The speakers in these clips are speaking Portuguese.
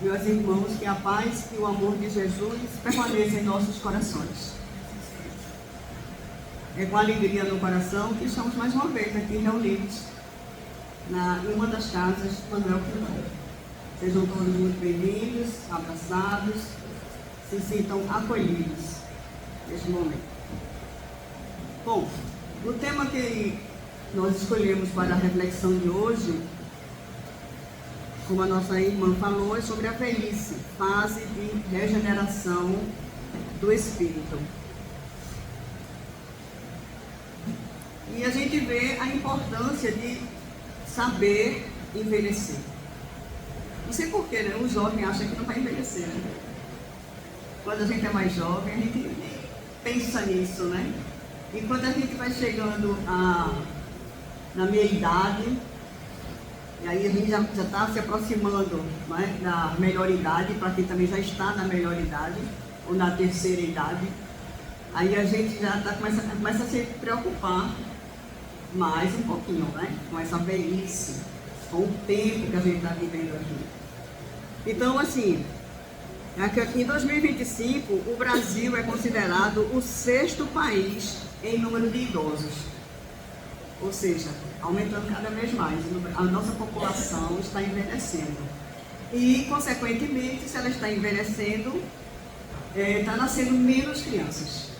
Meus irmãos, que a paz e o amor de Jesus permaneçam em nossos corações. É com alegria no coração que estamos mais uma vez aqui reunidos em uma das casas Manuel Quintão. Sejam todos muito bem-vindos, abraçados, se sintam acolhidos neste momento. Bom, o tema que nós escolhemos para a reflexão de hoje, como a nossa irmã falou, é sobre a velhice, fase de regeneração do espírito. E a gente vê a importância de saber envelhecer. Não sei porquê, né? O jovem acha que não vai envelhecer, né? Quando a gente é mais jovem, a gente pensa nisso, né? E quando a gente vai chegando na meia-idade, e aí a gente já está se aproximando, né, da melhor idade, para quem também já está na melhor idade, ou na terceira idade, aí a gente já começa a se preocupar mais um pouquinho, né, com essa velhice, com o tempo que a gente está vivendo aqui. Então, assim, em 2025, o Brasil é considerado o 6º país em número de idosos. Ou seja, aumentando cada vez mais. A nossa população está envelhecendo. E, consequentemente, se ela está envelhecendo, está nascendo menos crianças.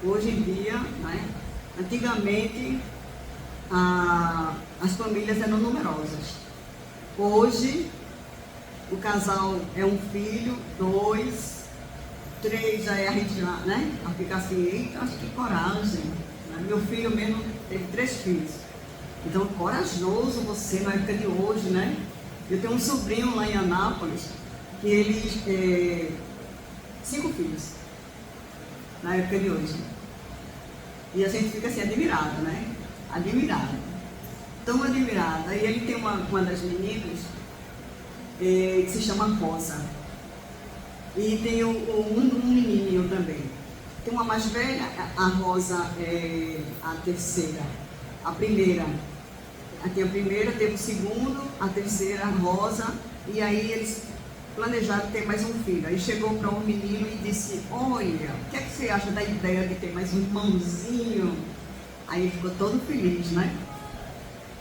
Hoje em dia, né, antigamente, as famílias eram numerosas. Hoje, o casal é um filho, 2, 3, já é a gente já, né? A ficar assim, eita, acho que coragem. Meu filho mesmo teve 3 filhos. Então, corajoso você na época de hoje, né? Eu tenho um sobrinho lá em Anápolis, que ele 5 filhos, na época de hoje. E a gente fica assim, admirado, né? Admirado. Tão admirado. Aí ele tem uma das meninas, que se chama Rosa. E tem um menininho também. Tem uma mais velha, a Rosa é a terceira. A primeira, aqui a primeira, teve o segundo, a terceira, a Rosa. E aí eles planejaram ter mais um filho. Aí chegou para um menino e disse, olha, o que é que você acha da ideia de ter mais um irmãozinho? Aí ele ficou todo feliz, né?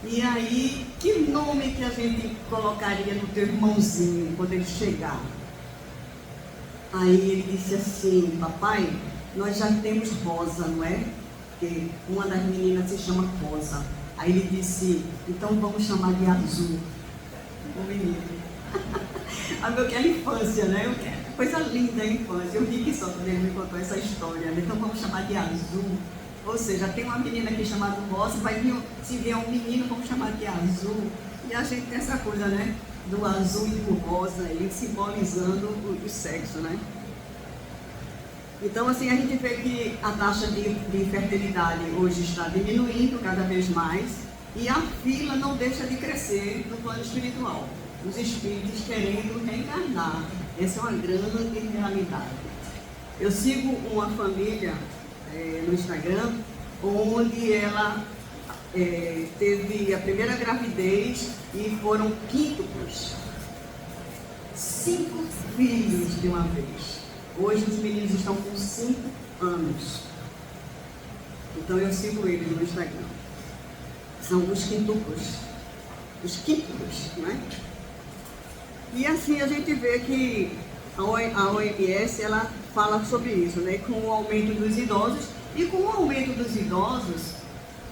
E aí, que nome que a gente colocaria no teu irmãozinho quando ele chegar? Aí ele disse assim, papai, nós já temos Rosa, não é? Porque uma das meninas se chama Rosa. Aí ele disse, então vamos chamar de Azul, o menino. Aquela infância, né? Coisa linda a infância. Eu ri que só quando ele me contou essa história, né? Então vamos chamar de Azul. Ou seja, tem uma menina aqui chamada Rosa, se vier um menino, vamos chamar de Azul. E a gente tem essa coisa, né? Do azul e do rosa aí, simbolizando o sexo, né? Então, assim, a gente vê que a taxa de fertilidade hoje está diminuindo cada vez mais e a fila não deixa de crescer no plano espiritual. Os espíritos querendo reencarnar. Essa é uma grande realidade. Eu sigo uma família no Instagram, onde ela teve a primeira gravidez e foram quíntuplos. 5 filhos de uma vez. Hoje os meninos estão com 5 anos. Então eu sigo eles no Instagram. São os quintuplos. Os quíntuplos, né? E assim a gente vê que a OMS ela fala sobre isso, né? Com o aumento dos idosos. E com o aumento dos idosos,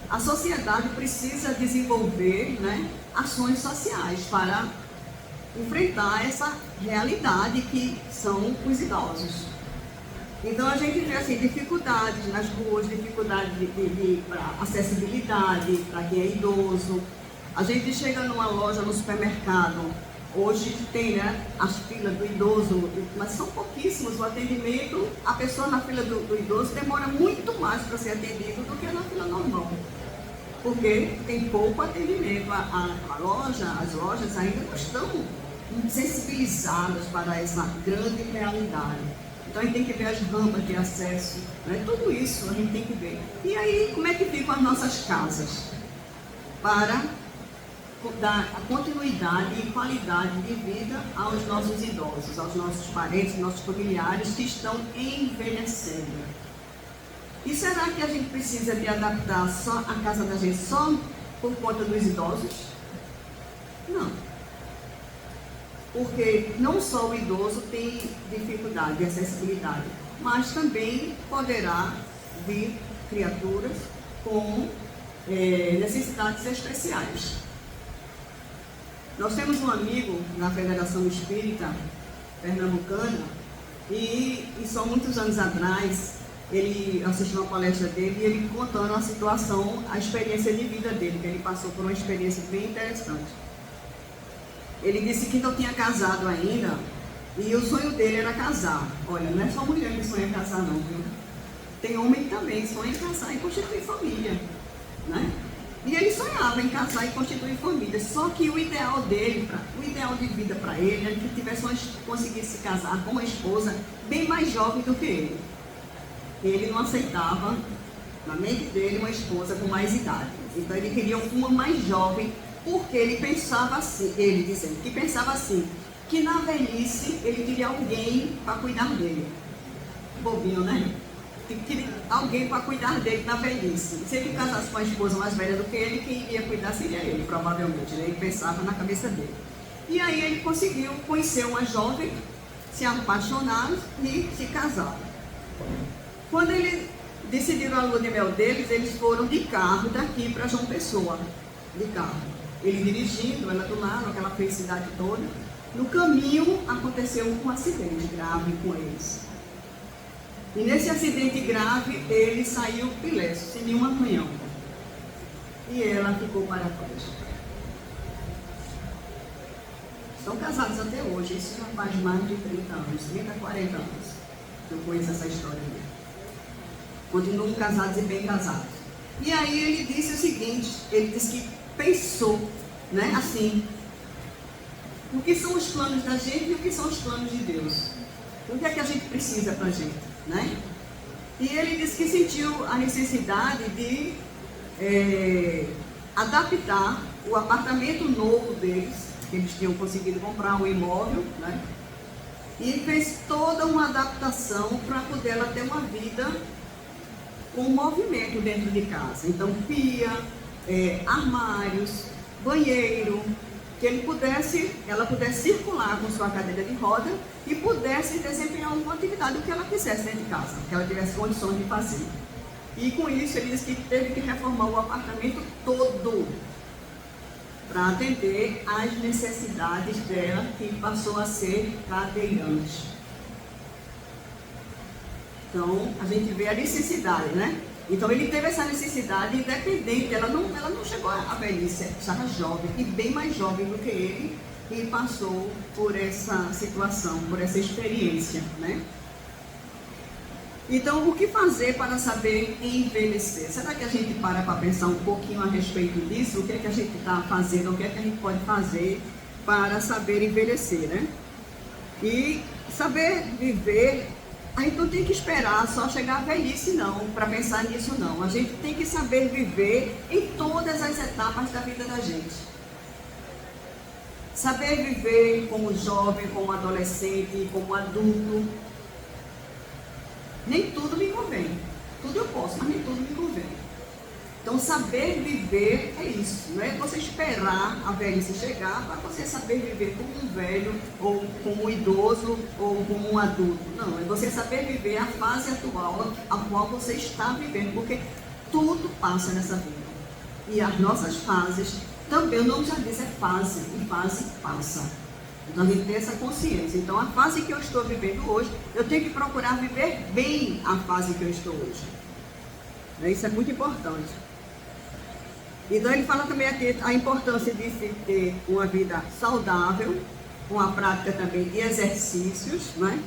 a sociedade precisa desenvolver, né, ações sociais para enfrentar essa realidade que são os idosos. Então a gente vê assim, dificuldades nas ruas, dificuldade de acessibilidade para quem é idoso. A gente chega numa loja, no supermercado, hoje tem, né, as filas do idoso, mas são pouquíssimos o atendimento. A pessoa na fila do idoso demora muito mais para ser atendido do que na fila normal, porque tem pouco atendimento. As lojas ainda não estão sensibilizadas para essa grande realidade. Então a gente tem que ver as rampas de acesso, né? Tudo isso a gente tem que ver. E aí, como é que ficam as nossas casas? Para dar a continuidade e qualidade de vida aos nossos idosos, aos nossos parentes, nossos familiares que estão envelhecendo. E será que a gente precisa de adaptar só a casa da gente só por conta dos idosos? Não. Porque não só o idoso tem dificuldade de acessibilidade, mas também poderá vir criaturas com necessidades especiais. Nós temos um amigo na Federação Espírita Pernambucana e só muitos anos atrás ele assistiu uma palestra dele e ele contando a situação, a experiência de vida dele, que ele passou por uma experiência bem interessante. Ele disse que não tinha casado ainda e o sonho dele era casar. Olha, não é só mulher que sonha casar não, viu? Tem homem que também sonha em casar e constituir família, né? E ele sonhava em casar e constituir família, só que o ideal dele, o ideal de vida para ele, era que conseguisse se casar com uma esposa bem mais jovem do que ele. Ele não aceitava, na mente dele, uma esposa com mais idade. Então ele queria uma mais jovem, porque ele pensava assim, ele dizendo que pensava assim, que na velhice ele queria alguém para cuidar dele. Bobinho, né? Que alguém para cuidar dele na velhice. Se ele casasse com uma esposa mais velha do que ele, quem iria cuidar seria ele, provavelmente, né? Ele pensava na cabeça dele. E aí ele conseguiu conhecer uma jovem, se apaixonaram e se casaram. Quando eles decidiram a lua de mel deles, eles foram de carro daqui para João Pessoa, de carro. Ele dirigindo, ela do lado, aquela felicidade toda. No caminho aconteceu um acidente grave com eles. E nesse acidente grave, ele saiu ileso, sem nenhum arranhão. E ela ficou paraplégica. Estão casados até hoje, isso já faz mais de 30 anos, 30, 40 anos. Eu conheço essa história dele. Continuam casados e bem casados. E aí ele disse o seguinte, ele disse que pensou, né, assim, o que são os planos da gente e o que são os planos de Deus. O que é que a gente precisa para a gente, né? E ele disse que sentiu a necessidade de adaptar o apartamento novo deles, que eles tinham conseguido comprar um imóvel, né? E fez toda uma adaptação para poder ela ter uma vida com movimento dentro de casa. Então, pia, armários, banheiro, que ela pudesse circular com sua cadeira de roda e pudesse desempenhar uma atividade, o que ela quisesse dentro de casa, que ela tivesse condições de fazer. E com isso, ele disse que teve que reformar o apartamento todo para atender às necessidades dela, que passou a ser cadeirante. Então, a gente vê a necessidade, né? Então, ele teve essa necessidade independente, ela não chegou à velhice, estava jovem, e bem mais jovem do que ele, e passou por essa situação, por essa experiência, né? Então, o que fazer para saber envelhecer? Será que a gente para pensar um pouquinho a respeito disso? O que é que a gente está fazendo? O que é que a gente pode fazer para saber envelhecer, né? E saber viver, a gente não tem que esperar só chegar à velhice, não, para pensar nisso, não. A gente tem que saber viver em todas as etapas da vida da gente. Saber viver como jovem, como adolescente, como adulto. Nem tudo me convém. Tudo eu posso, mas nem tudo me convém. Então, saber viver é isso. Não é você esperar a velhice chegar para você saber viver como um velho, ou como um idoso, ou como um adulto. Não, é você saber viver a fase atual, a qual você está vivendo, porque tudo passa nessa vida. E as nossas fases, também o nome já diz, é fase, e fase passa. Então a gente tem essa consciência. Então a fase que eu estou vivendo hoje, eu tenho que procurar viver bem a fase que eu estou hoje. Isso é muito importante. Então ele fala também aqui a importância de se ter uma vida saudável, com a prática também de exercícios, né?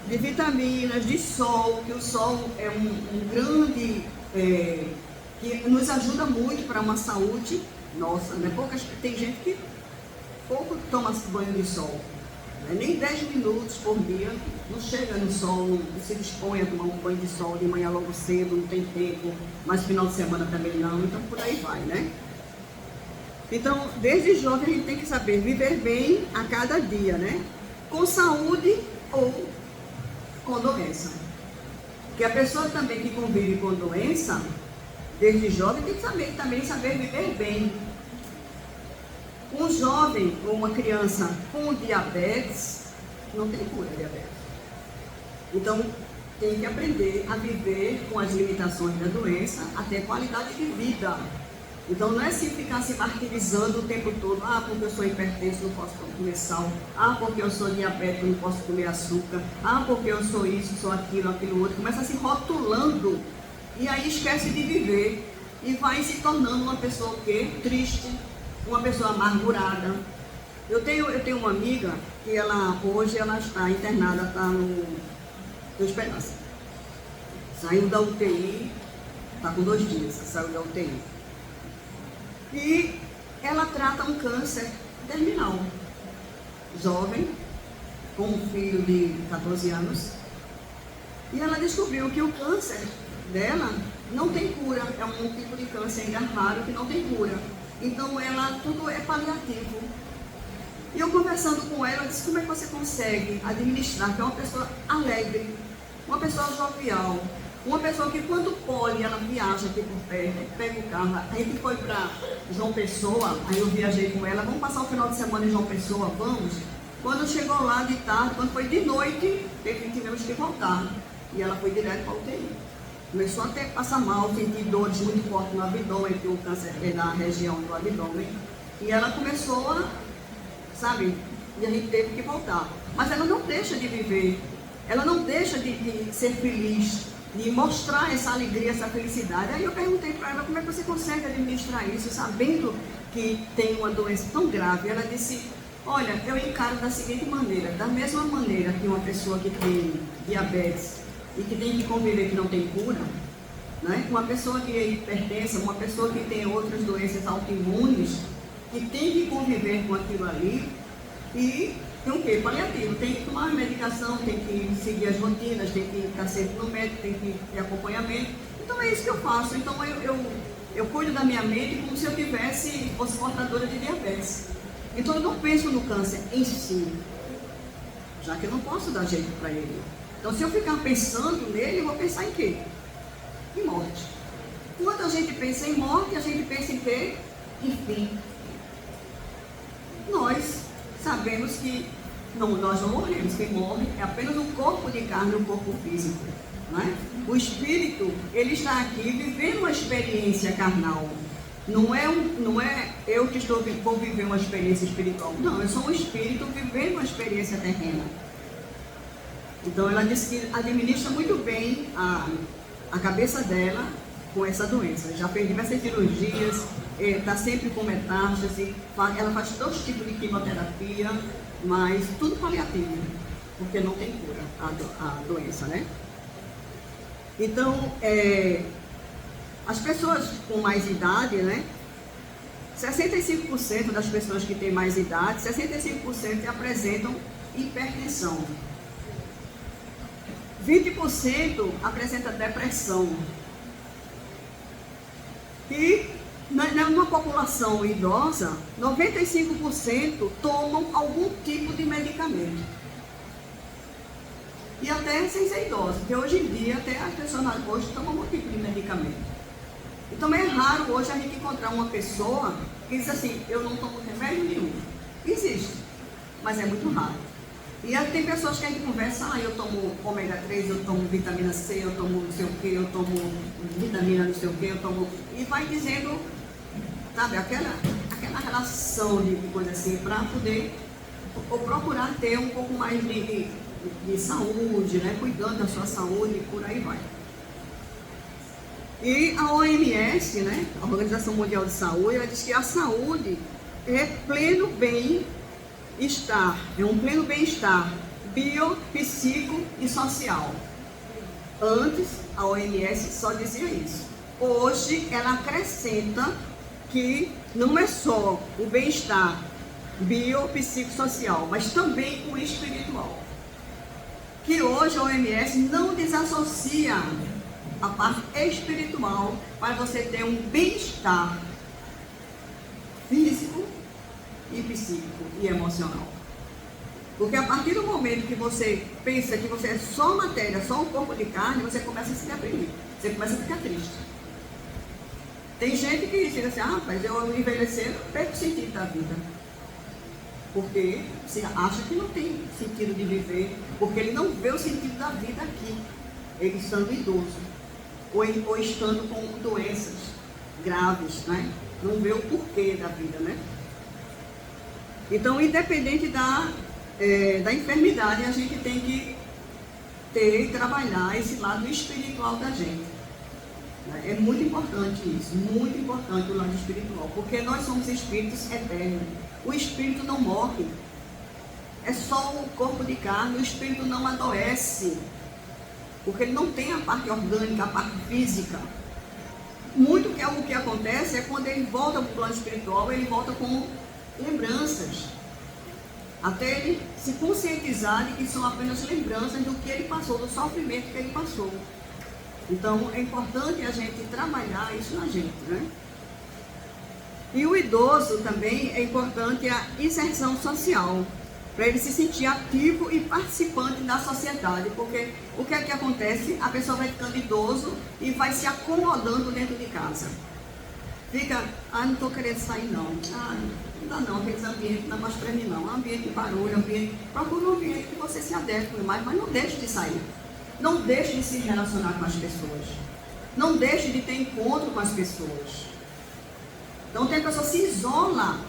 De vitaminas, de sol, que o sol é um grande, que nos ajuda muito para uma saúde nossa, né? Tem gente que pouco toma banho de sol, né? Nem 10 minutos por dia, não chega no sol, não se dispõe a tomar um banho de sol de manhã logo cedo, não tem tempo, mas final de semana também não, então por aí vai, né? Então, desde jovem a gente tem que saber viver bem a cada dia, né? Com saúde ou com doença. Porque a pessoa também que convive com doença, desde jovem, tem que também saber viver bem. Um jovem ou uma criança com diabetes, não tem cura diabetes. Então, tem que aprender a viver com as limitações da doença, até qualidade de vida. Então, não é se ficar se martirizando o tempo todo. Ah, porque eu sou hipertenso, não posso comer sal. Ah, porque eu sou diabético, não posso comer açúcar. Ah, porque eu sou isso, sou aquilo, aquilo outro. Começa se rotulando e aí esquece de viver e vai se tornando uma pessoa o quê? Triste, uma pessoa amargurada. Eu tenho uma amiga que hoje ela está internada, está no Esperança. Saiu da UTI, está com 2 dias, saiu da UTI. E ela trata um câncer terminal. Jovem, com um filho de 14 anos. E ela descobriu que o câncer dela não tem cura. É um tipo de câncer ainda raro que não tem cura. Então tudo é paliativo. E eu conversando com ela, disse, como é que você consegue administrar, que é uma pessoa alegre, uma pessoa jovial, uma pessoa que quando pode, ela viaja aqui por perto, pega o carro. A gente foi para João Pessoa, aí eu viajei com ela, vamos passar o final de semana em João Pessoa, vamos? Quando chegou lá de tarde, quando foi de noite, tivemos que voltar. E ela foi direto para a UTI. Começou até a passar mal, sentir dores muito fortes no abdômen, que o câncer é na região do abdômen. E ela começou a, sabe, e a gente teve que voltar. Mas ela não deixa de viver, ela não deixa de ser feliz, de mostrar essa alegria, essa felicidade. Aí eu perguntei para ela, como é que você consegue administrar isso, sabendo que tem uma doença tão grave? Ela disse, olha, eu encaro da seguinte maneira, da mesma maneira que uma pessoa que tem diabetes e que tem que conviver que não tem cura, né? Uma pessoa que é hipertensa, uma pessoa que tem outras doenças autoimunes, que tem que conviver com aquilo ali e tem o quê? Paliativo, tem que tomar medicação, tem que seguir as rotinas, tem que estar sempre no médico, tem que ter acompanhamento. Então é isso que eu faço. Então eu cuido da minha mente como se eu fosse portadora de diabetes. Então eu não penso no câncer em si, já que eu não posso dar jeito para ele. Então se eu ficar pensando nele, eu vou pensar em quê? Em morte. Quando a gente pensa em morte, a gente pensa em quê? Em fim. Nós sabemos que nós não morremos, quem morre é apenas um corpo de carne e um corpo físico. Não é? O espírito, ele está aqui vivendo uma experiência carnal. Não é eu que vou viver uma experiência espiritual. Não, eu sou um espírito vivendo uma experiência terrena. Então ela disse que administra muito bem a cabeça dela com essa doença. Já fez diversas cirurgias, está sempre com metástase, ela faz todos os tipos de quimioterapia, mas tudo paliativo, porque não tem cura a doença, né? Então, as pessoas com mais idade, né? 65% das pessoas que têm mais idade, 65% apresentam hipertensão. 20% apresenta depressão. E numa população idosa, 95% tomam algum tipo de medicamento. E até sem ser idosa, porque hoje em dia até as pessoas hoje tomam algum tipo de medicamento. Então é raro hoje a gente encontrar uma pessoa que diz assim, eu não tomo remédio nenhum. Existe, mas é muito raro. E aí tem pessoas que a gente conversa, eu tomo ômega 3, eu tomo vitamina C, eu tomo não sei o que, eu tomo vitamina não sei o que, eu tomo... E vai dizendo, sabe, aquela relação de coisa assim, para poder ou procurar ter um pouco mais de saúde, né? Cuidando da sua saúde e por aí vai. E a OMS, né? A Organização Mundial de Saúde, ela diz que a saúde é pleno bem-estar, é um pleno bem-estar bio, psico e social. Antes, a OMS só dizia isso. Hoje, ela acrescenta que não é só o bem-estar bio, psicossocial, mas também o espiritual. Que hoje a OMS não desassocia a parte espiritual para você ter um bem-estar físico e psíquico e emocional. Porque a partir do momento que você pensa que você é só matéria, só um corpo de carne, você começa a se deprimir, você começa a ficar triste. Tem gente que diz assim, rapaz, eu envelhecer, eu perco o sentido da vida. Porque você acha que não tem sentido de viver, porque ele não vê o sentido da vida aqui, ele estando idoso, ou estando com doenças graves, né? Não vê o porquê da vida, né? Então, independente da enfermidade, a gente tem que ter e trabalhar esse lado espiritual da gente. É muito importante isso, muito importante o lado espiritual, porque nós somos espíritos eternos. O espírito não morre, é só o corpo de carne, o espírito não adoece, porque ele não tem a parte orgânica, a parte física. Muito que é o que acontece é quando ele volta para o plano espiritual, ele volta com lembranças, até ele se conscientizar de que são apenas lembranças do que ele passou, do sofrimento que ele passou. Então é importante a gente trabalhar isso na gente, né? E o idoso também é importante a inserção social, para ele se sentir ativo e participante da sociedade, porque o que é que acontece? A pessoa vai ficando idoso e vai se acomodando dentro de casa. Fica, não estou querendo sair não, não dá não, aqueles ambientes não é mais para mim não, ambiente de barulho, procura um ambiente que você se adeque mais, mas não deixe de sair, não deixe de se relacionar com as pessoas, não deixe de ter encontro com as pessoas. Então tem a pessoa se isola.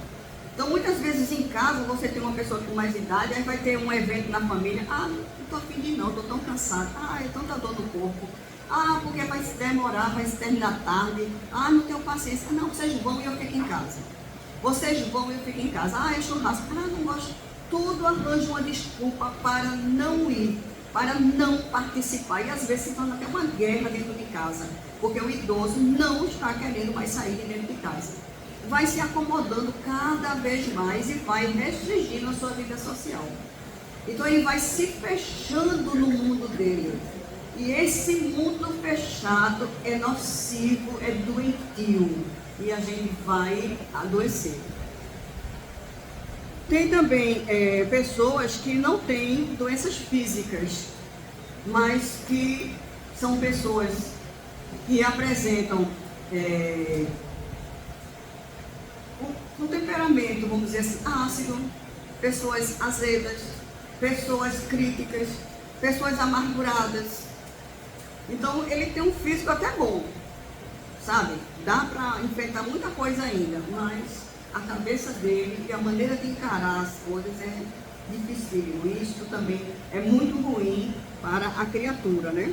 Então muitas vezes em casa você tem uma pessoa com mais idade, aí vai ter um evento na família, não estou afim de ir não, estou tão cansado, é tanta dor no corpo, porque vai se demorar, vai se terminar tarde, não tenho paciência, não, vocês vão e eu fico em casa. Vocês vão e eu fico em casa, é churrasco, não gosto. Tudo arranja uma desculpa para não ir, para não participar, e às vezes se torna até uma guerra dentro de casa, porque o idoso não está querendo mais sair de dentro de casa. Vai se acomodando cada vez mais e vai restringindo a sua vida social. Então ele vai se fechando no mundo dele. E esse mundo fechado é nocivo, é doentio. E a gente vai adoecer. Tem também pessoas que não têm doenças físicas, mas que são pessoas que apresentam um temperamento, vamos dizer assim, ácido, pessoas azedas, pessoas críticas, pessoas amarguradas. Então ele tem um físico até bom, sabe? Dá para enfrentar muita coisa ainda, mas a cabeça dele e a maneira de encarar as coisas é difícil. Isso também é muito ruim para a criatura, né?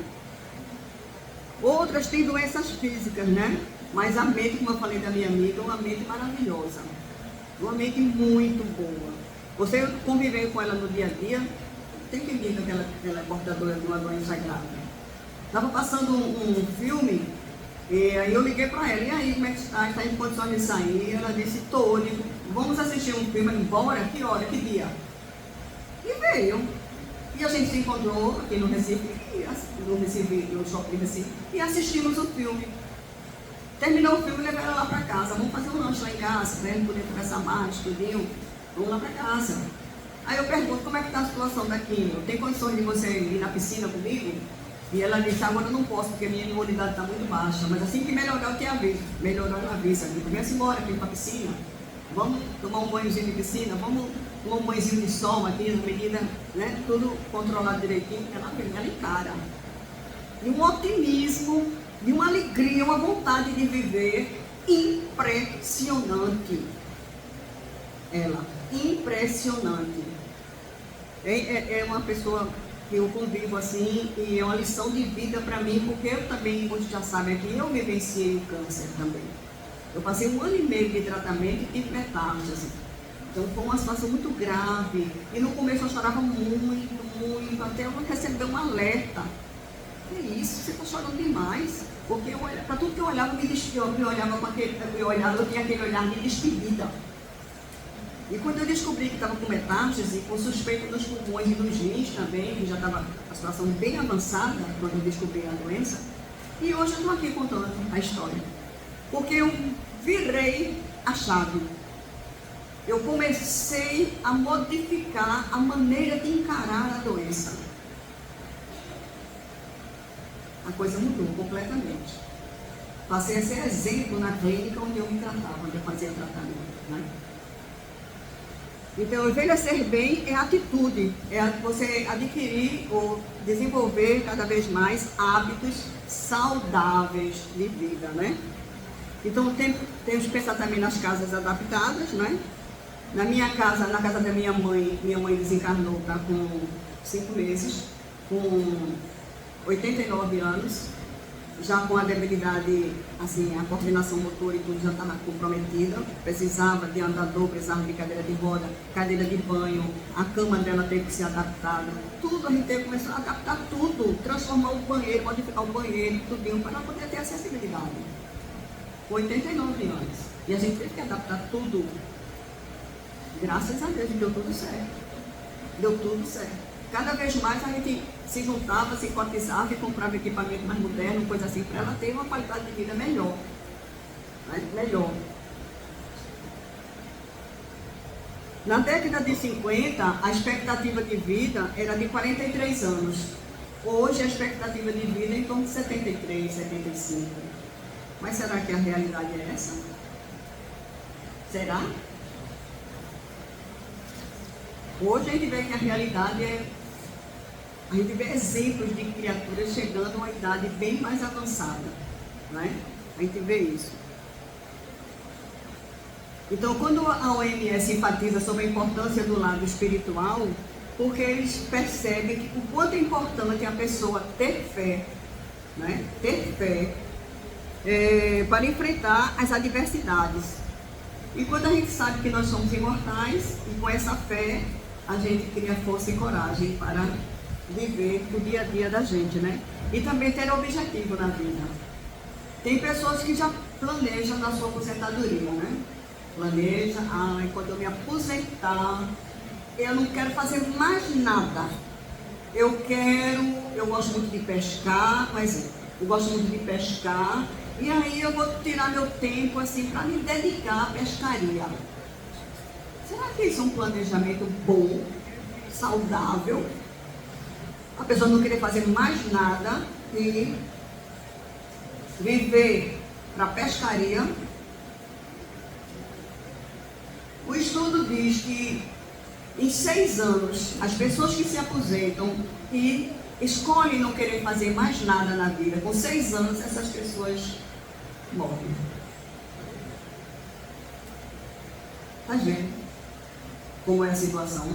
Outras têm doenças físicas, né? Mas a mente, como eu falei da minha amiga, é uma mente maravilhosa. Uma mente muito boa. Você conviveu com ela no dia a dia, tem que ver que ela é portadora de uma doença grave. Estava passando um filme, e aí eu liguei para ela, e aí, como é que está? Está em condições de sair? Ela disse, estou, vamos assistir um filme, embora, que hora, que dia? E veio. E a gente se encontrou aqui no Recife, no Shopping Recife, e assistimos o filme. Terminou o filme e levei ela lá para casa. Vamos fazer um lanche lá em casa, para ele poder conversar mais, tudinho. Vamos lá para casa. Aí eu pergunto, como é que está a situação daqui? Tem condições de você ir na piscina comigo? E ela disse, agora eu não posso, porque minha imunidade está muito baixa. Mas assim que melhorar, eu te aviso. Melhorou, eu aviso. Vem-se embora aqui para a piscina. Vamos tomar um banhozinho de piscina. Vamos tomar um banhozinho de sol aqui, na medida, né? Tudo controlado direitinho. Ela encara. E um otimismo, e uma alegria, uma vontade de viver impressionante. Ela, impressionante. É uma pessoa que eu convivo assim, e é uma lição de vida para mim, porque eu também, como já sabe aqui, eu vivenciei o câncer também. Eu passei 1 ano e meio de tratamento e tive metástase. Então foi uma situação muito grave. E no começo eu chorava muito, até eu receber um alerta. Que isso, você está chorando demais. Porque para tudo que eu olhava, eu olhava com aquele, eu tinha aquele olhar de despedida. E quando eu descobri que estava com metástase, com suspeita nos pulmões e nos rins também, que já estava a situação bem avançada quando eu descobri a doença, e hoje eu estou aqui contando a história. Porque eu virei a chave. eu comecei a modificar a maneira de encarar a doença. A coisa mudou completamente. Passei a ser exemplo na clínica onde eu me tratava, onde eu fazia tratamento, né? Então, envelhecer bem é atitude, é você adquirir ou desenvolver cada vez mais hábitos saudáveis de vida, né? Então, temos que pensar também nas casas adaptadas, né? Na minha casa, na casa da minha mãe desencarnou, tá, com 5 meses, com 89 anos, já com a debilidade, assim, a coordenação motora e tudo já estava comprometida, precisava de andador, precisava de cadeira de roda, cadeira de banho, a cama dela teve que ser adaptada, tudo a gente teve que começar a adaptar tudo, transformar o banheiro, modificar o banheiro, tudinho, para ela poder ter acessibilidade. Com 89 anos. E a gente teve que adaptar tudo. Graças a Deus, deu tudo certo. Deu tudo certo. Cada vez mais a gente se juntava, se cotizava e comprava equipamento mais moderno, coisa assim, para ela ter uma qualidade de vida melhor. Né? Melhor. Na década de 50, a expectativa de vida era de 43 anos. Hoje a expectativa de vida é em torno de 73, 75. Mas será que a realidade é essa? Será? Hoje a gente vê que a realidade é... A gente vê exemplos de criaturas chegando a uma idade bem mais avançada, né? A gente vê isso. Então, quando a OMS enfatiza sobre a importância do lado espiritual, porque eles percebem que o quanto é importante a pessoa ter fé, né? Ter fé para enfrentar as adversidades. E quando a gente sabe que nós somos imortais, e com essa fé, a gente cria força e coragem para viver o dia a dia da gente, né? E também ter objetivo na vida. Tem pessoas que já planejam na sua aposentadoria, né? Planeja, quando eu me aposentar, eu não quero fazer mais nada. Eu gosto muito de pescar, mas eu gosto muito de pescar, e aí eu vou tirar meu tempo assim para me dedicar à pescaria. Será que isso é um planejamento bom, saudável? A pessoa não querer fazer mais nada e viver para pescaria. O estudo diz que em 6 anos, as pessoas que se aposentam e escolhem não querer fazer mais nada na vida, com 6 anos essas pessoas morrem. Tá vendo como é a situação?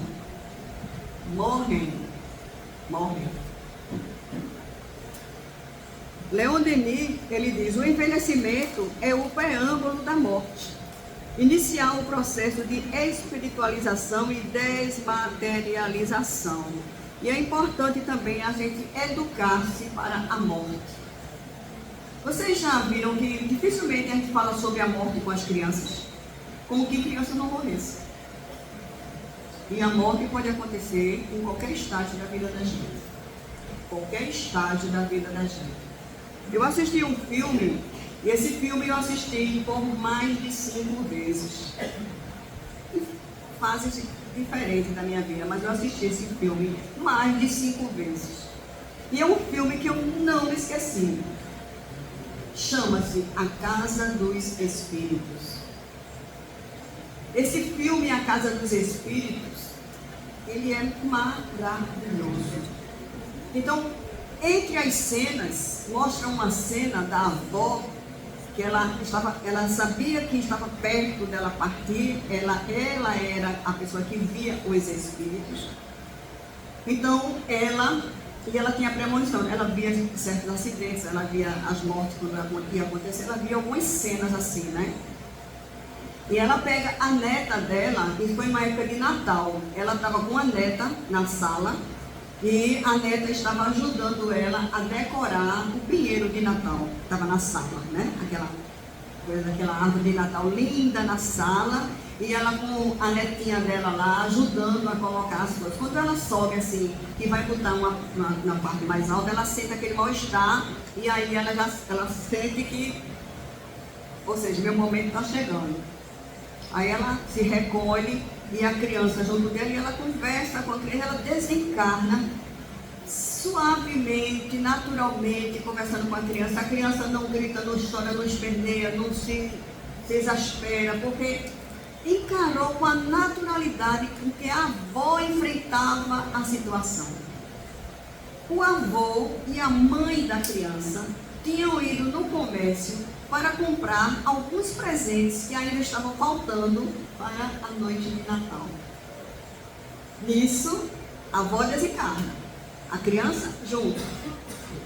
Morrem. Leon Denis, ele diz: o envelhecimento é o preâmbulo da morte, iniciar o processo de espiritualização e desmaterialização. E é importante também a gente educar-se para a morte. Vocês já viram que dificilmente a gente fala sobre a morte com as crianças, como que criança não morresse. E a morte pode acontecer em qualquer estágio da vida da gente. Qualquer estágio da vida da gente. Eu assisti um filme, e esse filme eu assisti por mais de 5 vezes. Fases diferentes da minha vida, mas eu assisti esse filme mais de 5 vezes. E é um filme que eu não esqueci. Chama-se A Casa dos Espíritos. Esse filme, A Casa dos Espíritos, ele é maravilhoso. Então, entre as cenas, mostra uma cena da avó, que ela sabia que estava perto dela partir, ela era a pessoa que via os espíritos. Então, ela tinha premonição, ela via certos acidentes, ela via as mortes quando ia acontecer, ela via algumas cenas assim, né? E ela pega a neta dela, e foi uma época de Natal, ela estava com a neta na sala, e a neta estava ajudando ela a decorar o pinheiro de Natal, estava na sala, né? Aquela árvore de Natal linda na sala, e ela com a netinha dela lá, ajudando a colocar as coisas. Quando ela sobe assim, que vai botar na parte mais alta, ela sente aquele mal-estar, e aí ela sente que, ou seja, meu momento está chegando. Aí ela se recolhe e a criança junto dela, e ela conversa com a criança, ela desencarna suavemente, naturalmente, conversando com a criança não grita, não chora, não esperneia, não se exaspera, porque encarou com a naturalidade com que a avó enfrentava a situação. O avô e a mãe da criança tinham ido no comércio para comprar alguns presentes que ainda estavam faltando para a noite de Natal. Nisso, a avó desencarna, a criança junto.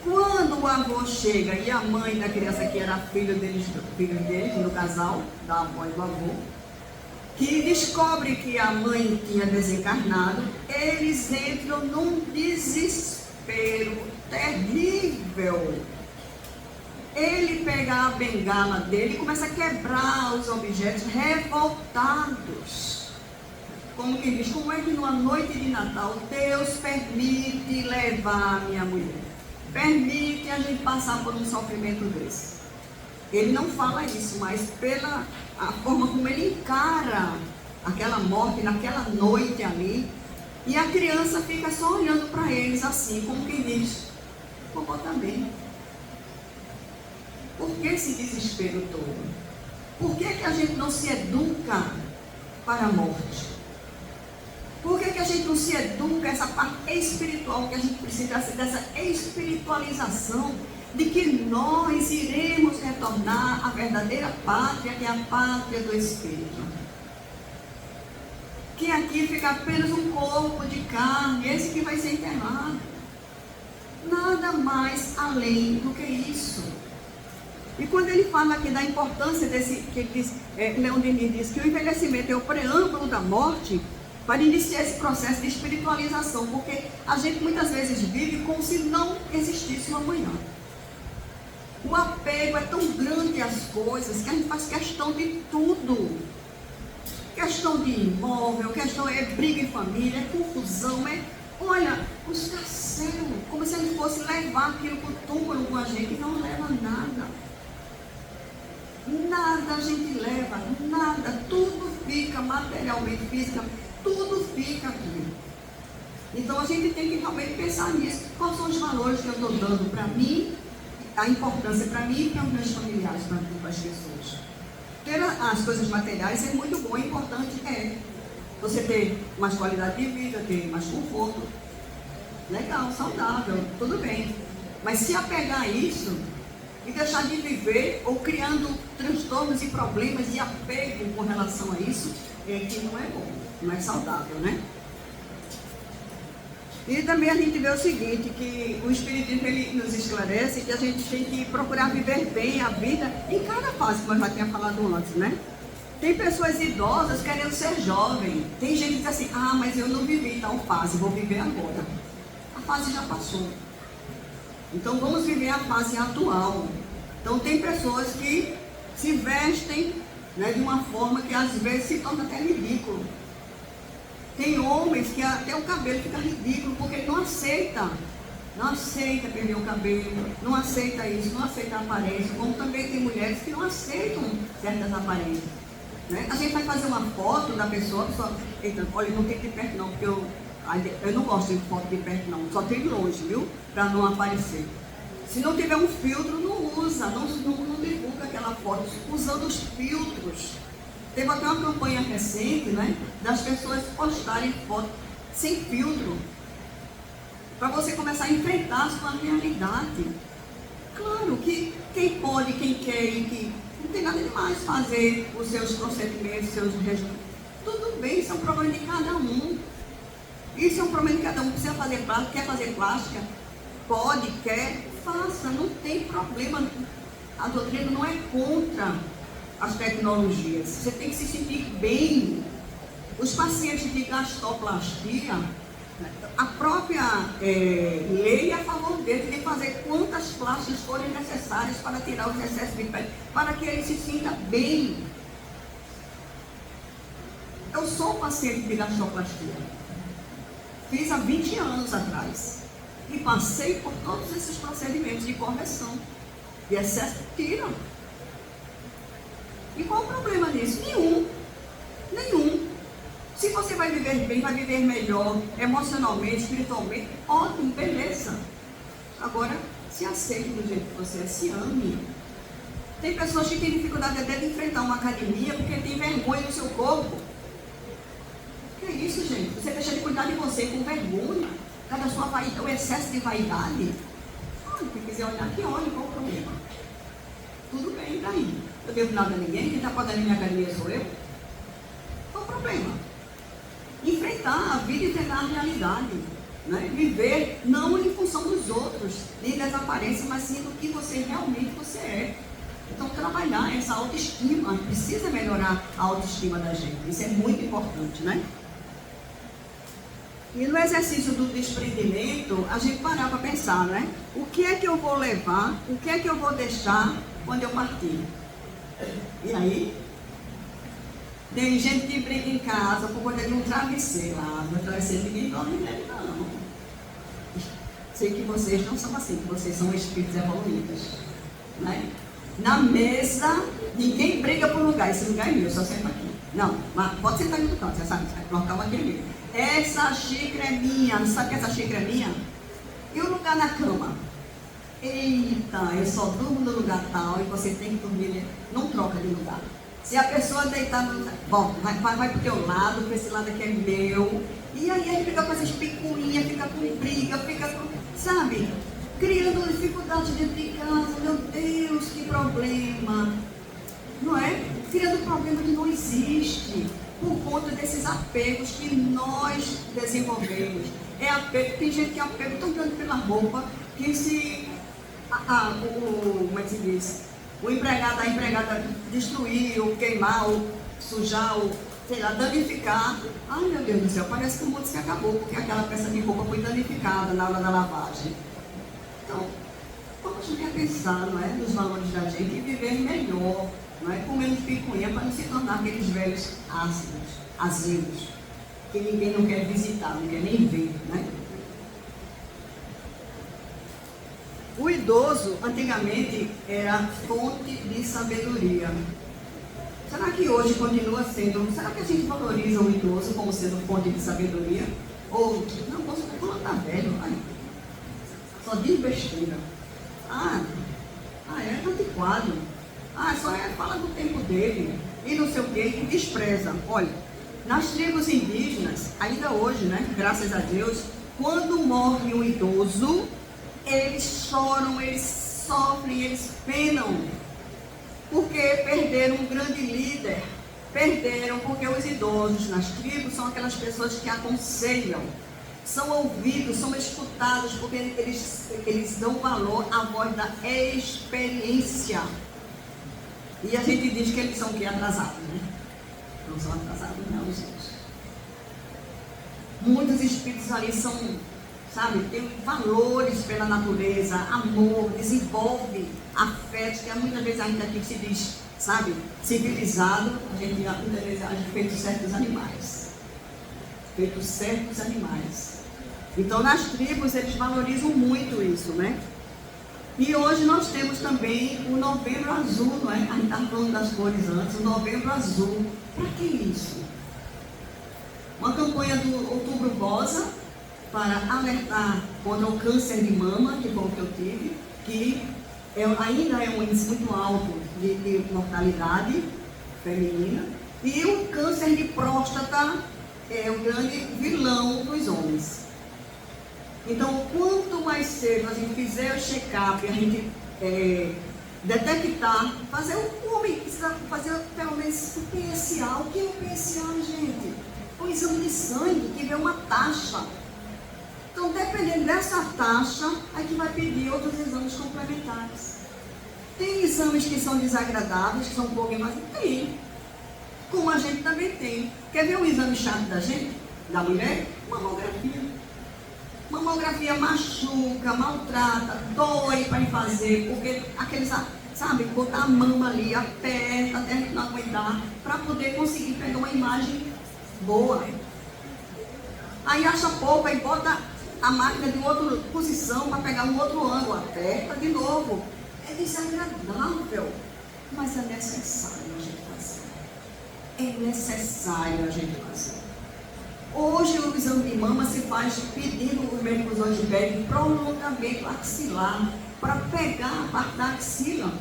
Quando o avô chega e a mãe da criança, que era filho deles, do casal, da avó e do avô, que descobre que a mãe tinha desencarnado, eles entram num desespero terrível. Ele pega a bengala dele e começa a quebrar os objetos, revoltados. Como que diz, como é que numa noite de Natal Deus permite levar a minha mulher? Permite a gente passar por um sofrimento desse. Ele não fala isso, mas pela a forma como ele encara aquela morte naquela noite ali, e a criança fica só olhando para eles assim, como quem diz, vovó também. Por que esse desespero todo? Por que a gente não se educa para a morte? Por que a gente não se educa essa parte espiritual que a gente precisa dessa espiritualização de que nós iremos retornar à verdadeira pátria, que é a pátria do Espírito? Que aqui fica apenas um corpo de carne, esse que vai ser enterrado. Nada mais além do que isso. E quando ele fala aqui da importância desse, que ele diz, Leon Denis diz que o envelhecimento é o preâmbulo da morte, para iniciar esse processo de espiritualização, porque a gente muitas vezes vive como se não existisse um amanhã. O apego é tão grande às coisas que a gente faz questão de tudo. Questão de imóvel, questão é briga em família, é confusão, olha, o escarcéu, como se a gente fosse levar aquilo para o túmulo com a gente, e não leva nada. Nada a gente leva, nada, tudo fica materialmente, fisicamente, tudo fica aqui. Então a gente tem que realmente pensar nisso. Quais são os valores que eu estou dando para mim, a importância para mim e para os meus familiares, para as pessoas. Ter as coisas materiais é muito bom, é importante, você ter mais qualidade de vida, ter mais conforto, legal, saudável, tudo bem. Mas se apegar a isso e deixar de viver ou criando transtornos e problemas e apego com relação a isso, que não é bom, não é saudável, né? E também a gente vê o seguinte, que o Espiritismo ele nos esclarece que a gente tem que procurar viver bem a vida em cada fase, como eu já tinha falado antes, né? Tem pessoas idosas querendo ser jovem, tem gente que diz assim, mas eu não vivi tal fase, vou viver agora. A fase já passou. Então vamos viver a fase atual. Então tem pessoas que se vestem, né, de uma forma que às vezes se torna até ridículo. Tem homens que até o cabelo fica ridículo porque ele não aceita perder o cabelo, não aceita isso, não aceita a aparência, como também tem mulheres que não aceitam certas aparências, né? A gente vai fazer uma foto da pessoa, eita, olha, não tem de perto não, porque eu não gosto de foto de perto não, só tem de longe, viu? Para não aparecer. Se não tiver um filtro, não usa, não divulga aquela foto, usando os filtros. Teve até uma campanha recente, né, das pessoas postarem fotos sem filtro, para você começar a enfrentar a sua realidade. Claro que quem pode, quem quer, e que não tem nada demais fazer os seus procedimentos, seus regimes, tudo bem, isso é um problema de cada um. Isso é um problema de cada um. Precisa fazer plástica, quer fazer plástica, pode, quer, faça, não tem problema. A doutrina não é contra as tecnologias, você tem que se sentir bem. Os pacientes de gastroplastia, a própria lei é a favor dele de fazer quantas plásticas forem necessárias para tirar os excessos de pele, para que ele se sinta bem. Eu sou paciente de gastroplastia, fiz há 20 anos atrás e passei por todos esses procedimentos de correção de excesso, tiram. E qual o problema nisso? Nenhum. você vai viver bem, vai viver melhor, emocionalmente, espiritualmente, ótimo, beleza. Agora, se aceite do jeito que você é, se ame. Tem pessoas que têm dificuldade até de enfrentar uma academia porque tem vergonha do seu corpo. Que é isso, gente? Você deixa de cuidar de você com vergonha, por causa da sua vaidade, o excesso de vaidade. Quem quiser olhar aqui, olha, qual o problema? Tudo bem, daí. Eu devo nada a ninguém, quem está pagando minha academia sou eu. Qual o problema? Enfrentar a vida e enfrentar a realidade. Né? Viver não em função dos outros, nem das aparências, mas sim do que você realmente você é. Então, trabalhar essa autoestima, precisa melhorar a autoestima da gente. Isso é muito importante, né? E no exercício do desprendimento, a gente parar para pensar, né? O que é que eu vou levar, o que é que eu vou deixar quando eu partir? E aí? Tem gente que briga em casa por conta de um travesseiro. Ah, meu travesseiro ninguém dorme nele, não. Sei que vocês não são assim, que vocês são espíritos evoluídos, né? Na mesa, ninguém briga por lugar. Esse lugar é meu, só senta aqui. Não, mas pode sentar em outro canto, você sabe, o local aqui é meu. Essa xícara é minha, não sabe que essa xícara é minha? E o lugar na cama? Eita, eu só durmo no lugar tal e você tem que dormir, não troca de lugar. Se a pessoa deitar no lugar, bom, vai pro teu lado, para esse lado aqui é meu. E aí ele fica com essas picuinhas, fica com briga, fica com, sabe? Criando dificuldade dentro de casa, meu Deus, que problema, não é? Criando problema que não existe, por conta desses apegos que nós desenvolvemos. É apego, tem gente que é apego tão grande pela roupa, que se, como é que se diz? O empregado, a empregada destruir, ou queimar, ou sujar, ou sei lá, danificar. Ai meu Deus do céu, parece que o mundo se acabou, porque aquela peça de roupa foi danificada na hora da lavagem. Então, vamos repensar, não é, nos valores da gente e viver melhor, não é, com menos picuinha, para não se tornar aqueles velhos ácidos, azedos, que ninguém não quer visitar, não quer nem ver, né? O idoso, antigamente, era fonte de sabedoria. Será que hoje continua sendo? Será que a gente valoriza o idoso como sendo fonte de sabedoria? Ou, não, posso falar, tá velho, ai. Só diz besteira. É antiquado. Só fala do tempo dele. E não sei o que, e despreza. Olha, nas tribos indígenas, ainda hoje, né, graças a Deus, quando morre um idoso, eles choram, eles sofrem, eles penam. Porque perderam um grande líder. Perderam porque os idosos nas tribos são aquelas pessoas que aconselham. São ouvidos, são escutados, porque eles dão valor à voz da experiência. E a gente diz que eles são o quê? Atrasados, né? Não são atrasados, não, gente. Muitos espíritos ali são, sabe, tem valores pela natureza, amor, desenvolve afetos, que muitas vezes ainda aqui se diz, sabe, civilizado, a gente muitas vezes age feito certos animais. Feito certos animais. Então, nas tribos, eles valorizam muito isso, né? E hoje nós temos também o Novembro Azul, não é? A gente estava falando das cores antes, o Novembro Azul. Para que isso? Uma campanha do Outubro Rosa para alertar contra o câncer de mama, que foi o que eu tive, que ainda é um índice muito alto de mortalidade feminina, e o câncer de próstata é o grande vilão dos homens. Então, quanto mais cedo a gente fizer o check-up, a gente detectar, fazer o homem precisa fazer pelo menos o PSA. O que é o PSA, gente? O exame de sangue, que vê uma taxa. Então, dependendo dessa taxa, a gente vai pedir outros exames complementares. Tem exames que são desagradáveis, que são um pouquinho mais... Tem. Como a gente também tem. Quer ver um exame chato da gente? Da mulher? Mamografia. Mamografia machuca, maltrata, dói para fazer, porque aqueles, sabe, botar a mama ali, aperta até não aguentar, para poder conseguir pegar uma imagem boa. Aí acha pouco, aí bota a máquina de outra posição para pegar um outro ângulo, aperta de novo. É desagradável, mas é necessário a gente fazer. É necessário a gente fazer. Hoje o exame de mama se faz pedindo, os médicos hoje pedem prolongamento axilar para pegar a parte da axila.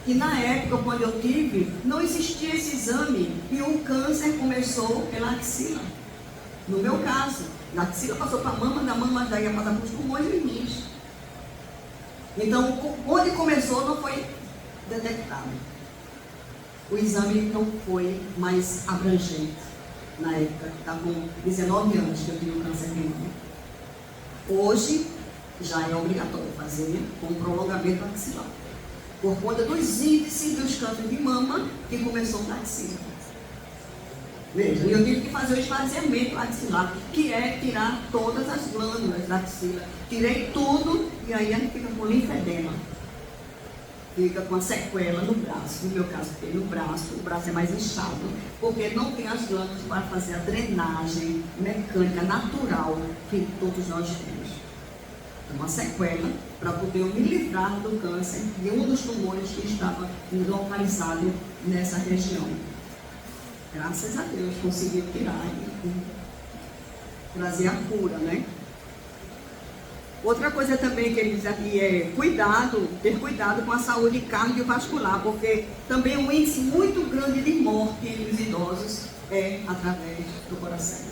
E na época, quando eu tive, não existia esse exame e o câncer começou pela axila. No meu caso, da axila passou para a mama, da mama daí ia passar para os pulmões e rins. Então, onde começou não foi detectado. O exame não foi mais abrangente. Na época, estava com 19 anos que eu tive o câncer de mama. Hoje, já é obrigatório fazer com prolongamento axilar, por conta dos índices dos cânceres de mama que começou na axila. Veja, eu tive que fazer o esvaziamento axilar, que é tirar todas as glândulas da axila. Tirei tudo e aí a gente fica com linfedema. Fica com a sequela no braço. No meu caso, fiquei no braço, o braço é mais inchado, porque não tem as glândulas para fazer a drenagem mecânica natural que todos nós temos. Uma sequela para poder me livrar do câncer de um dos tumores que estava localizado nessa região. Graças a Deus consegui tirar e trazer a cura, né? Outra coisa também que ele diz aqui é ter cuidado com a saúde cardiovascular, porque também um índice muito grande de morte entre os idosos é através do coração.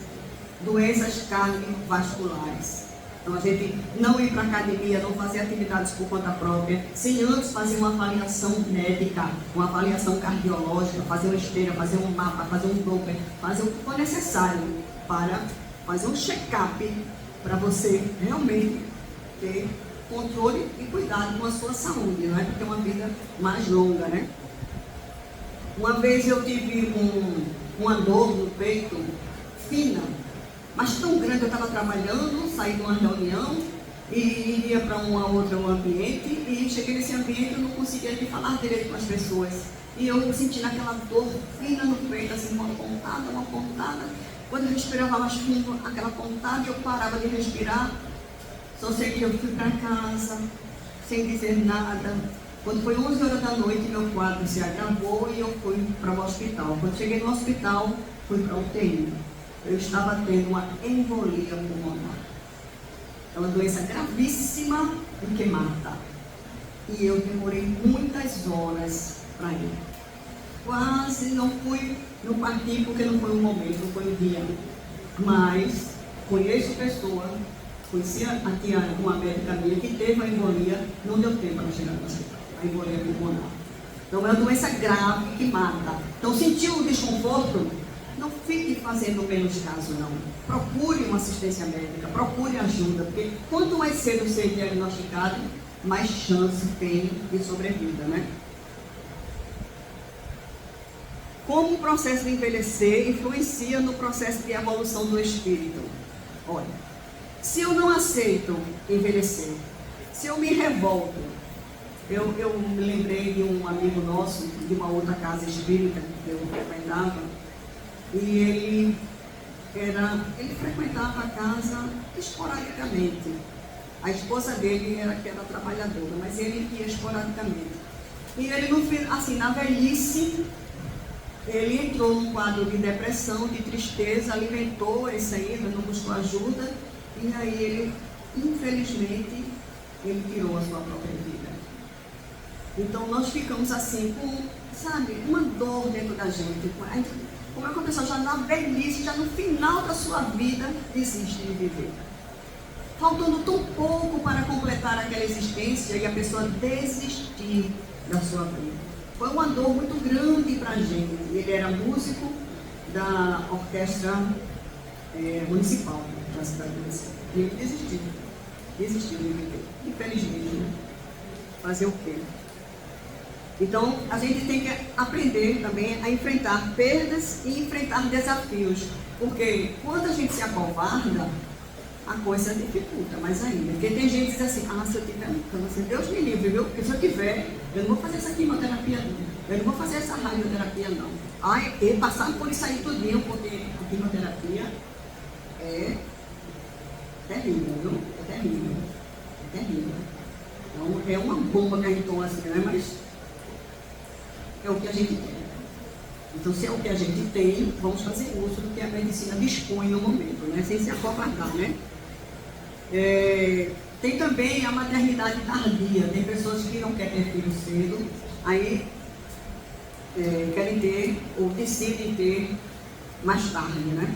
Doenças cardiovasculares. Então a gente não ir para a academia, não fazer atividades por conta própria, sem antes fazer uma avaliação médica, uma avaliação cardiológica, fazer uma esteira, fazer um mapa, fazer um Doppler, fazer o que for necessário para fazer um check-up para você realmente ter controle e cuidado com a sua saúde, não é? Para ter uma vida mais longa, né? Uma vez eu tive uma dor no peito fina, mas tão grande. Eu estava trabalhando, saí de uma reunião e iria para um ambiente, e cheguei nesse ambiente e não conseguia nem falar direito com as pessoas. E eu sentindo aquela dor fina no peito, assim, uma pontada. Quando eu respirava mais fundo, aquela pontada, eu parava de respirar. Só sei que eu fui para casa, sem dizer nada. Quando foi 11 horas da noite, meu quadro se agravou e eu fui para o hospital. Quando cheguei no hospital, fui para a UTI. Eu estava tendo uma embolia pulmonar. É uma doença gravíssima e que mata. E eu demorei muitas horas para ir. Quase não parti porque não foi um momento, não foi um dia. Mas conheço pessoa, conheci a tia, uma médica minha que teve a embolia, não deu tempo para chegar no hospital. A embolia pulmonar. Então é uma doença grave que mata. Então sentiu o desconforto? Não fique fazendo menos caso, não. Procure uma assistência médica, procure ajuda, porque quanto mais cedo ser diagnosticado, mais chance tem de sobrevida, né? Como o processo de envelhecer influencia no processo de evolução do espírito? Olha, se eu não aceito envelhecer, se eu me revolto, eu me lembrei de um amigo nosso, de uma outra casa espírita que eu frequentava, e ele frequentava a casa esporadicamente. A esposa dele era trabalhadora, mas ele ia esporadicamente. E ele, no fim, assim, na velhice, ele entrou num quadro de depressão, de tristeza, alimentou essa ida, não buscou ajuda, e aí ele, infelizmente, ele tirou a sua própria vida. Então nós ficamos assim com, sabe, uma dor dentro da gente. Como é que a pessoa já na velhice, já no final da sua vida, desiste de viver? Faltando tão pouco para completar aquela existência e a pessoa desistir da sua vida. Foi uma dor muito grande para a gente. Ele era músico da orquestra municipal da cidade de Recife. E ele desistiu de viver. Infelizmente, né? Fazer o quê? Então, a gente tem que aprender também a enfrentar perdas e enfrentar desafios. Porque quando a gente se acovarda, a coisa dificulta mais ainda. Porque tem gente que diz assim, se eu tiver um câncer, Deus me livre, viu? Porque se eu tiver, eu não vou fazer essa quimioterapia não. Eu não vou fazer essa radioterapia não. E passar por isso aí tudinho, porque a quimioterapia é terrível, viu? É terrível. É terrível. Então, é uma bomba que a gente toma assim, né? Mas é o que a gente quer. Então, se é o que a gente tem, vamos fazer uso do que a medicina dispõe no momento, né? Sem se acovardar, né? Tem também a maternidade tardia. Tem pessoas que não querem ter filho cedo, aí querem ter ou decidem ter mais tarde, né?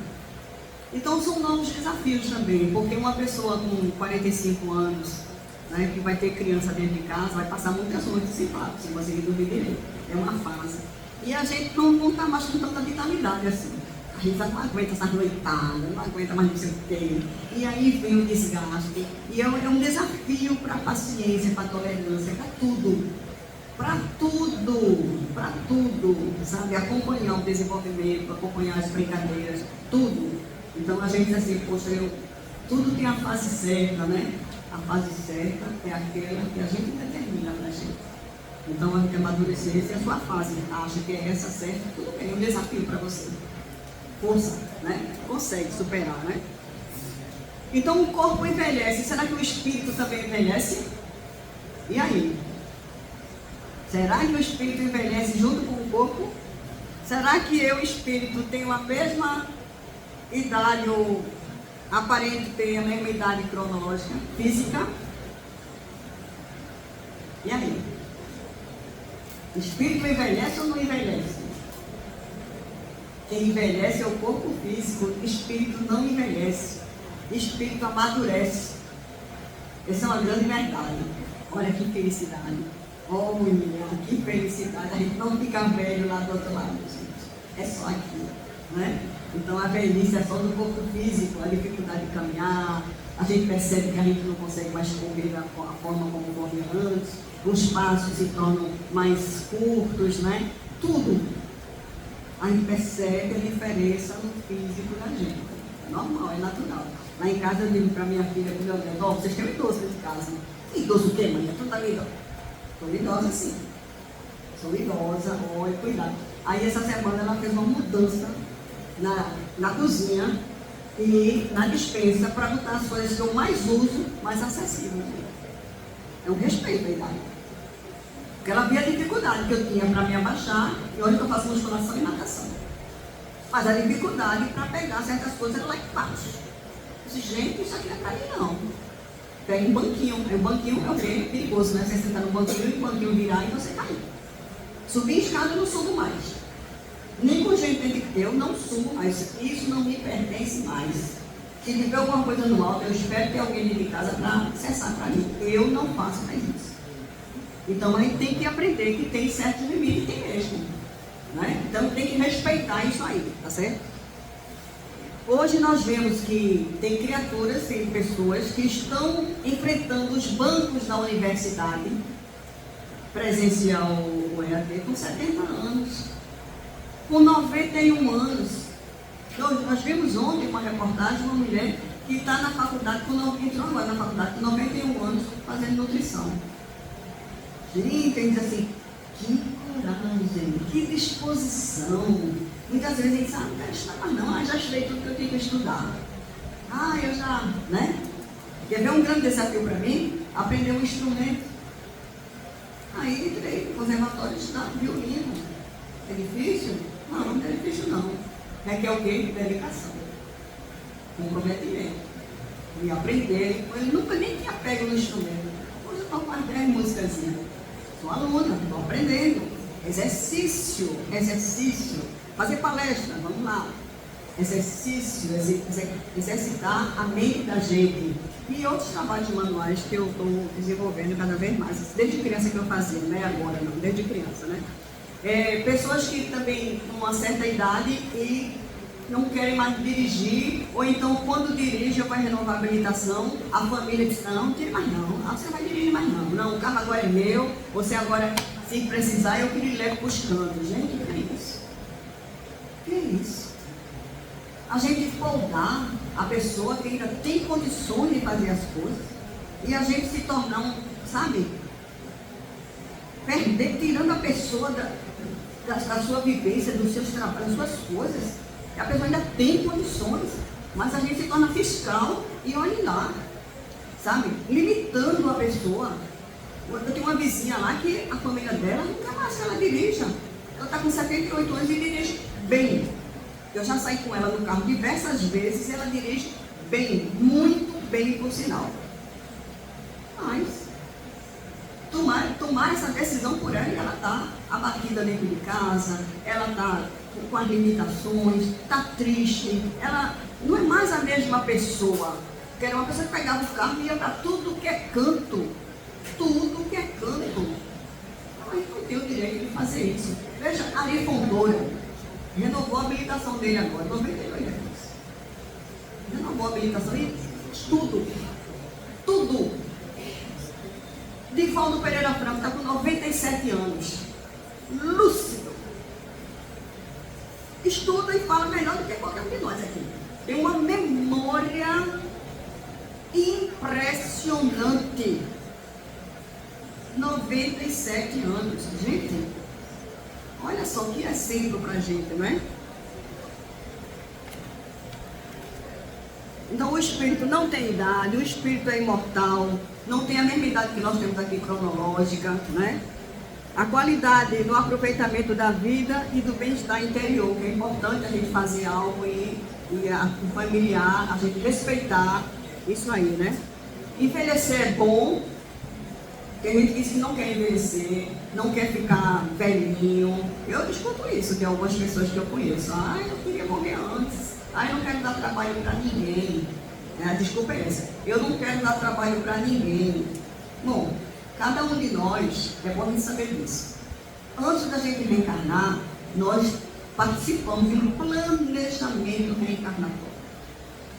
Então são novos desafios também, porque uma pessoa com 45 anos, né, que vai ter criança dentro de casa, vai passar muitas noites sem fato, sem conseguir dormir direito. É uma fase. E a gente não está mais com tanta vitalidade assim. A gente não aguenta essa noitada, não aguenta mais não sei o quê. E aí vem o desgaste. E é um desafio para a paciência, para a tolerância, para tudo. Para tudo, sabe? Acompanhar o desenvolvimento, acompanhar as brincadeiras, tudo. Então a gente diz assim, poxa, tudo tem a fase certa, né? A fase certa é aquela que a gente determina para a gente. Então a gente amadurecer, se a sua fase acha que é essa certa, tudo bem, é um desafio para você. Força, né? Consegue superar, né? Então o corpo envelhece, será que o espírito também envelhece? E aí? Será que o espírito envelhece junto com o corpo? Será que eu, espírito, tenho a mesma idade ou aparente ter a mesma idade cronológica, física? E aí? O espírito envelhece ou não envelhece? Quem envelhece é o corpo físico, o espírito não envelhece. O espírito amadurece. Essa é uma grande verdade. Olha que felicidade. Oh, mulher, que felicidade. A gente não fica velho lá do outro lado, gente. É só aqui, né? Então a velhice é só do corpo físico, a dificuldade de caminhar. A gente percebe que a gente não consegue mais correr da forma como corria antes. Os passos se tornam mais curtos, né? Tudo. A gente percebe a diferença no físico da gente. É normal, é natural. Lá em casa eu digo para minha filha, para o meu neto, ó, vocês têm um idoso dentro de casa. Idoso o quê, mãe? Tu tá idosa? Sou idosa sim. Sou idosa, olha, cuidado. Aí essa semana ela fez uma mudança na cozinha e na despensa para botar as coisas que eu mais uso, mais acessíveis. É um respeito à idade. Porque ela via a dificuldade que eu tinha para me abaixar, e hoje eu faço musculação e natação. Mas a dificuldade para pegar certas coisas era lá embaixo. Eu disse, gente, isso aqui não é para mim não. Pega um banquinho. O banquinho é o quê? Perigoso, né? Você sentar no banquinho e o banquinho virar e você cair. Subir escada eu não subo mais. Nem com gente tem que ter, eu não subo mais. Isso não me pertence mais. Se tiver alguma coisa no alto, eu espero ter alguém dentro de casa para acessar para mim. Eu não faço mais isso. Então a gente tem que aprender que tem certos limites, tem mesmo. Né? Então tem que respeitar isso aí, tá certo? Hoje nós vemos que tem criaturas, tem pessoas que estão enfrentando os bancos da universidade presencial ou EAD com 70 anos, com 91 anos. Nós vimos ontem uma reportagem de uma mulher que está na faculdade, entrou agora na faculdade com 91 anos, fazendo nutrição. Gente, ele diz assim, que coragem, que disposição. Muitas vezes a gente sabe, não quero estudar mais não, já estudei tudo que eu tinha que estudar. Eu já, né? Quer ver um grande desafio para mim? Aprender um instrumento. Aí entrei no conservatório estudar violino. É difícil? Não, não é difícil não. Requer o quê? Dedicação. Comprometimento. E aprender. Eu nunca nem tinha pego no instrumento. Hoje eu estou com as 10 músicas. Sou aluna, estou aprendendo. Exercício. Fazer palestra, vamos lá. Exercício, exercitar a mente da gente. E outros trabalhos manuais que eu estou desenvolvendo cada vez mais. Desde criança que eu fazia, não é agora não, desde criança, né? Pessoas que também com uma certa idade e não querem mais dirigir, ou então quando dirige vai renovar a habilitação, a família diz, não tire mais não, você vai dirigir mais não, não, o carro agora é meu, você agora, se precisar, eu que lhe levo para os cantos. Gente, o que é isso? O que é isso? A gente podar a pessoa que ainda tem condições de fazer as coisas, e a gente se tornar tirando a pessoa da sua vivência, dos seus trabalhos, das suas coisas. A pessoa ainda tem condições, mas a gente se torna fiscal e olha lá, sabe? Limitando a pessoa. Eu tenho uma vizinha lá que a família dela nunca mais que ela dirija. Ela está com 78 anos e dirige bem. Eu já saí com ela no carro diversas vezes e ela dirige bem, muito bem, por sinal. Mas tomar essa decisão por ela, e ela está abatida dentro de casa, ela está com as limitações, está triste, ela não é mais a mesma pessoa, que era uma pessoa que pegava o carro e ia para tudo que é canto, tudo que é canto. Mas não tem o direito de fazer isso. Veja, Ari Fontoura renovou a habilitação dele agora, 92 anos. Renovou a habilitação e tudo. Divaldo Pereira Franco está com 97 anos, lúcido, estuda e fala melhor do que qualquer um de nós aqui. Tem uma memória impressionante. 97 anos, gente, olha só que exemplo pra gente, não é? Então o espírito não tem idade, o espírito é imortal, não tem a mesma idade que nós temos aqui cronológica, né? A qualidade no aproveitamento da vida e do bem-estar interior, que é importante a gente fazer algo e o familiar, a gente respeitar isso aí, né? Envelhecer é bom, tem gente que diz que não quer envelhecer, não quer ficar velhinho. Eu escuto isso de algumas pessoas que eu conheço. Ai, eu queria morrer antes. Ai, eu não quero dar trabalho para ninguém. A desculpa é essa. Eu não quero dar trabalho para ninguém. Bom, cada um de nós, é bom a gente saber disso. Antes da gente reencarnar, nós participamos de um planejamento reencarnatório.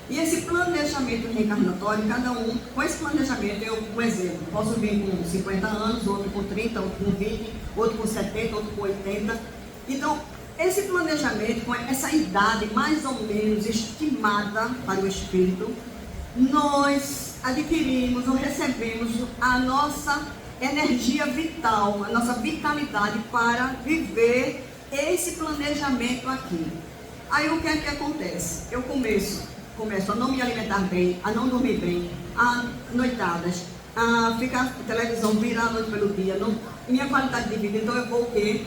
E esse planejamento reencarnatório, cada um, com esse planejamento, um exemplo, posso vir com 50 anos, outro com 30, outro com 20, outro com 70, outro com 80. Então, esse planejamento, com essa idade mais ou menos estimada para o espírito, nós adquirimos ou recebemos a nossa energia vital, a nossa vitalidade para viver esse planejamento aqui. Aí o que é que acontece? Eu começo a não me alimentar bem, a não dormir bem, a noitadas, a ficar na televisão, virar a noite pelo dia, minha qualidade de vida. Então eu vou o quê?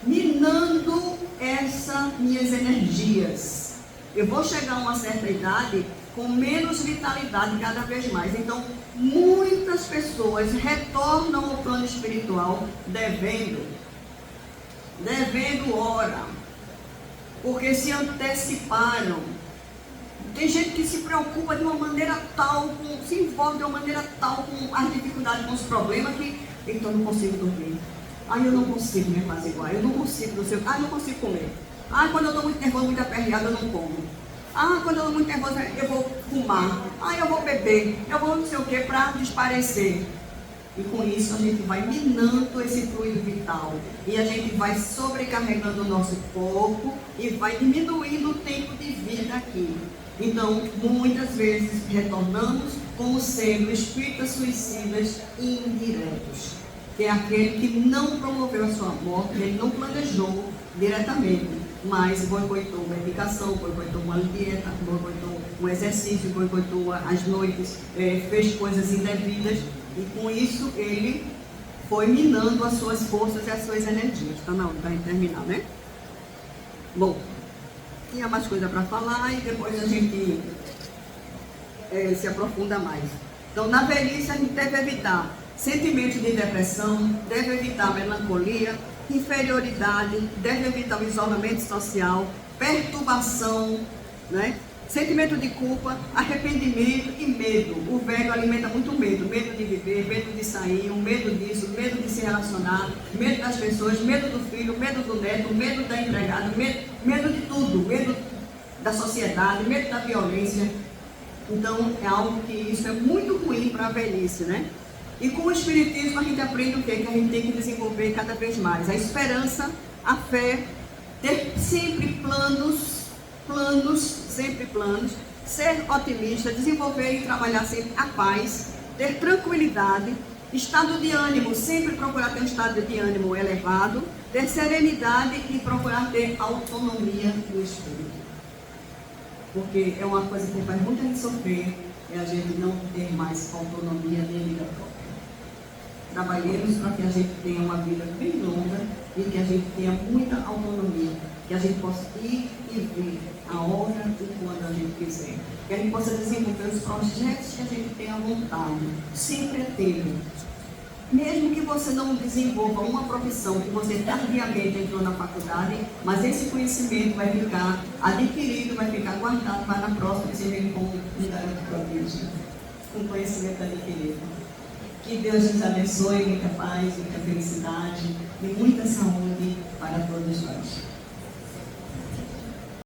Minando essas minhas energias. Eu vou chegar a uma certa idade com menos vitalidade cada vez mais. Então, muitas pessoas retornam ao plano espiritual devendo hora, porque se anteciparam. Tem gente que se preocupa de uma maneira tal, se envolve de uma maneira tal com as dificuldades, com os problemas, que então eu não consigo dormir. Ai, eu não consigo me fazer igual, eu não consigo, não sei, ai, eu não consigo comer. Ai, quando eu estou muito nervoso, muito aperreado, eu não como. Ah, quando eu estou muito nervoso, eu vou fumar. Ai, eu vou beber, eu vou não sei o que para desaparecer. E com isso a gente vai minando esse fluido vital. E a gente vai sobrecarregando o nosso corpo e vai diminuindo o tempo de vida aqui. Então, muitas vezes retornamos como sendo espíritas suicidas indiretos, que é aquele que não promoveu a sua morte, ele não planejou diretamente, mas boicotou uma medicação, boicotou uma dieta, boicotou um exercício, boicotou as noites, fez coisas indevidas, e com isso ele foi minando as suas forças e as suas energias. Está na hora de terminar, né? Bom, tinha mais coisa para falar e depois a gente se aprofunda mais. Então, na velhice a gente deve evitar sentimentos de depressão, deve evitar melancolia, inferioridade, deve evitar o isolamento social, perturbação, né? Sentimento de culpa, arrependimento e medo. O velho alimenta muito medo de viver, medo de sair, o medo disso, medo de se relacionar, medo das pessoas, medo do filho, medo do neto, medo da empregada, medo de tudo, medo da sociedade, medo da violência. Então é algo que isso é muito ruim para a velhice, né? E com o Espiritismo a gente aprende o quê? Que a gente tem que desenvolver cada vez mais a esperança, a fé, ter sempre sempre planos, ser otimista, desenvolver e trabalhar sempre a paz, ter tranquilidade, estado de ânimo, sempre procurar ter um estado de ânimo elevado, ter serenidade e procurar ter autonomia do espírito. Porque é uma coisa que faz muita gente sofrer, é a gente não ter mais autonomia nem vida própria. trabalhemos para que a gente tenha uma vida bem longa e que a gente tenha muita autonomia, que a gente possa ir e vir a hora e quando a gente quiser, que a gente possa desenvolver os projetos que a gente tenha vontade. Sempre é tempo. Mesmo que você não desenvolva uma profissão, que você tardiamente entrou na faculdade, mas esse conhecimento vai ficar adquirido, vai ficar guardado para na próxima você vem como um garoto prodígio, com conhecimento adquirido. Que Deus nos abençoe, muita paz, muita felicidade e muita saúde para todos nós.